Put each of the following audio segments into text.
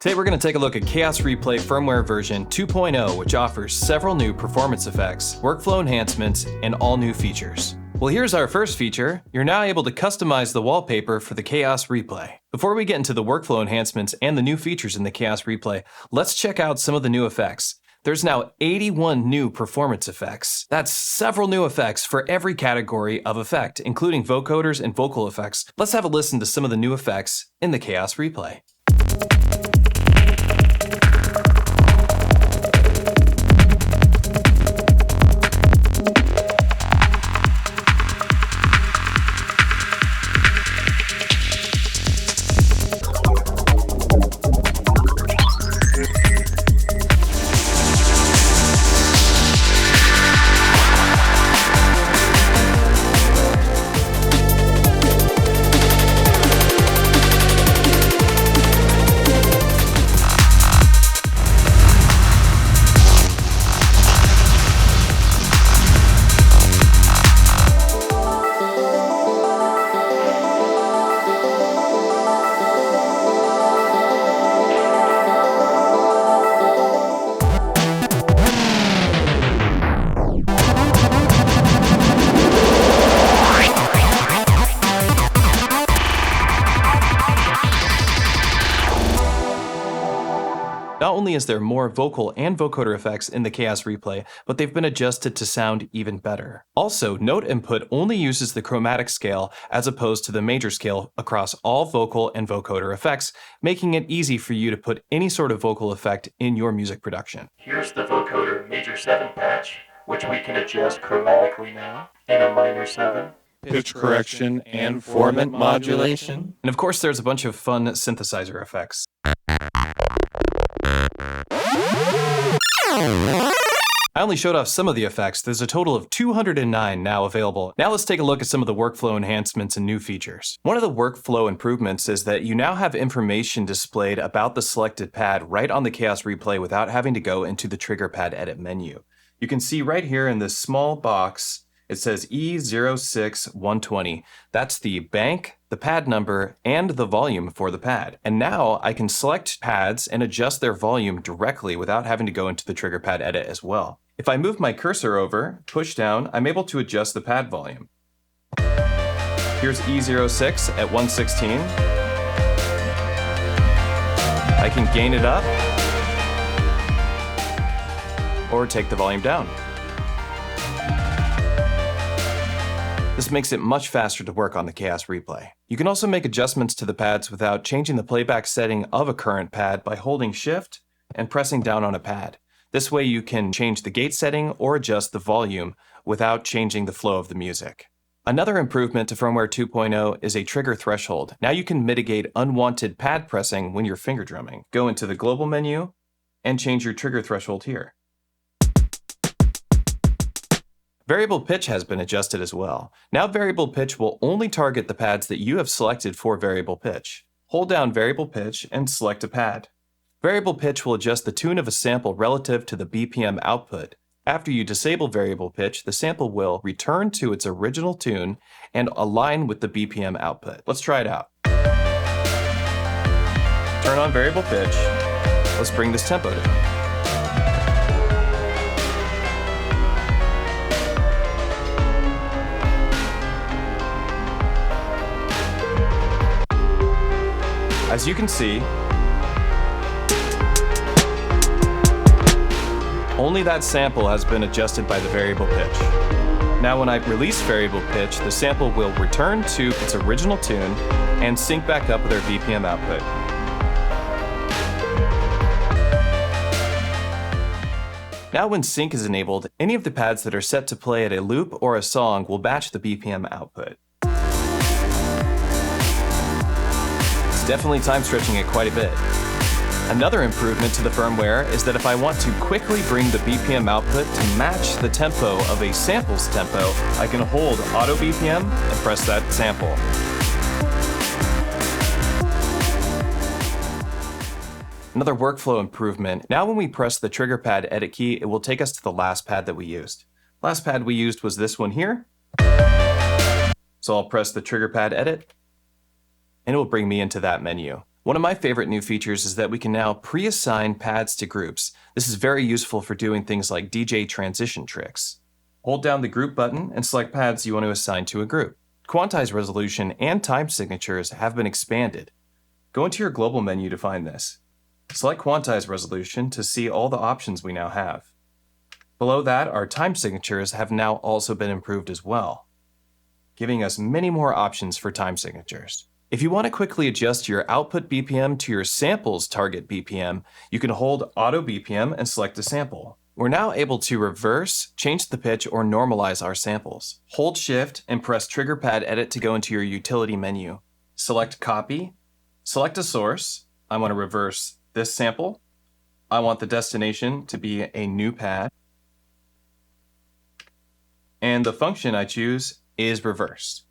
Today we're going to take a look at KAOSS Replay firmware version 2.0, which offers several new performance effects, workflow enhancements, and all new features. Well, here's our first feature. You're now able to customize the wallpaper for the KAOSS Replay. Before we get into the workflow enhancements and the new features in the KAOSS Replay, let's check out some of the new effects. There's now 81 new performance effects. That's several new effects for every category of effect, including vocoders and vocal effects. Let's have a listen to some of the new effects in the KAOSS Replay. Not only is there more vocal and vocoder effects in the KAOSS Replay, but they've been adjusted to sound even better. Also, note input only uses the chromatic scale as opposed to the major scale across all vocal and vocoder effects, making it easy for you to put any sort of vocal effect in your music production. Here's the vocoder major 7 patch, which we can adjust chromatically now in a minor 7. Pitch correction and formant modulation. And of course, there's a bunch of fun synthesizer effects. I only showed off some of the effects. There's a total of 209 now available. Now let's take a look at some of the workflow enhancements and new features. One of the workflow improvements is that you now have information displayed about the selected pad right on the KAOSS Replay without having to go into the trigger pad edit menu. You can see right here in this small box, it says E06120. That's the bank, the pad number, and the volume for the pad. And now I can select pads and adjust their volume directly without having to go into the trigger pad edit as well. If I move my cursor over, push down, I'm able to adjust the pad volume. Here's E06 at 116. I can gain it up or take the volume down. This makes it much faster to work on the KAOSS Replay. You can also make adjustments to the pads without changing the playback setting of a current pad by holding Shift and pressing down on a pad. This way you can change the gate setting or adjust the volume without changing the flow of the music. Another improvement to firmware 2.0 is a trigger threshold. Now you can mitigate unwanted pad pressing when you're finger drumming. Go into the global menu and change your trigger threshold here. Variable pitch has been adjusted as well. Now variable pitch will only target the pads that you have selected for variable pitch. Hold down variable pitch and select a pad. Variable pitch will adjust the tune of a sample relative to the BPM output. After you disable variable pitch, the sample will return to its original tune and align with the BPM output. Let's try it out. Turn on variable pitch. Let's bring this tempo down. As you can see, only that sample has been adjusted by the variable pitch. Now when I release variable pitch, the sample will return to its original tune and sync back up with our BPM output. Now when sync is enabled, any of the pads that are set to play at a loop or a song will match the BPM output. Definitely time stretching it quite a bit. Another improvement to the firmware is that if I want to quickly bring the BPM output to match the tempo of a sample's tempo, I can hold Auto BPM and press that sample. Another workflow improvement. Now when we press the trigger pad edit key, it will take us to the last pad that we used. Last pad we used was this one here. So I'll press the trigger pad edit, and it will bring me into that menu. One of my favorite new features is that we can now pre-assign pads to groups. This is very useful for doing things like DJ transition tricks. Hold down the group button and select pads you want to assign to a group. Quantize resolution and time signatures have been expanded. Go into your global menu to find this. Select quantize resolution to see all the options we now have. Below that, our time signatures have now also been improved as well, giving us many more options for time signatures. If you want to quickly adjust your output BPM to your sample's target BPM, you can hold Auto BPM and select a sample. We're now able to reverse, change the pitch, or normalize our samples. Hold Shift and press Trigger Pad Edit to go into your utility menu. Select Copy, select a source. I want to reverse this sample. I want the destination to be a new pad. And the function I choose is reverse.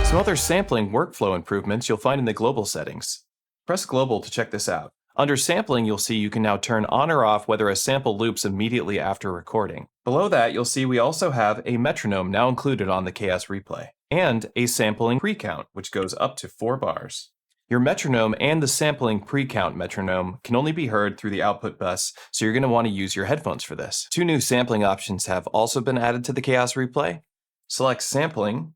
Some other sampling workflow improvements you'll find in the global settings. Press Global to check this out. Under Sampling, you'll see you can now turn on or off whether a sample loops immediately after recording. Below that, you'll see we also have a metronome now included on the KAOSS Replay, and a sampling pre-count, which goes up to 4 bars. Your metronome and the sampling pre-count metronome can only be heard through the output bus, so you're going to want to use your headphones for this. 2 new sampling options have also been added to the KAOSS Replay. Select Sampling.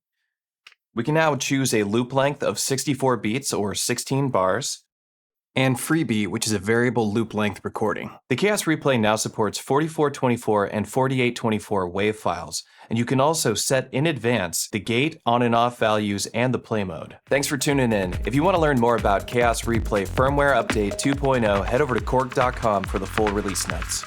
We can now choose a loop length of 64 beats or 16 bars, and free beat, which is a variable loop length recording. The KAOSS Replay now supports 4424 and 4824 WAV files, and you can also set in advance the gate, on and off values, and the play mode. Thanks for tuning in. If you want to learn more about KAOSS Replay Firmware Update 2.0, head over to KORG.com for the full release notes.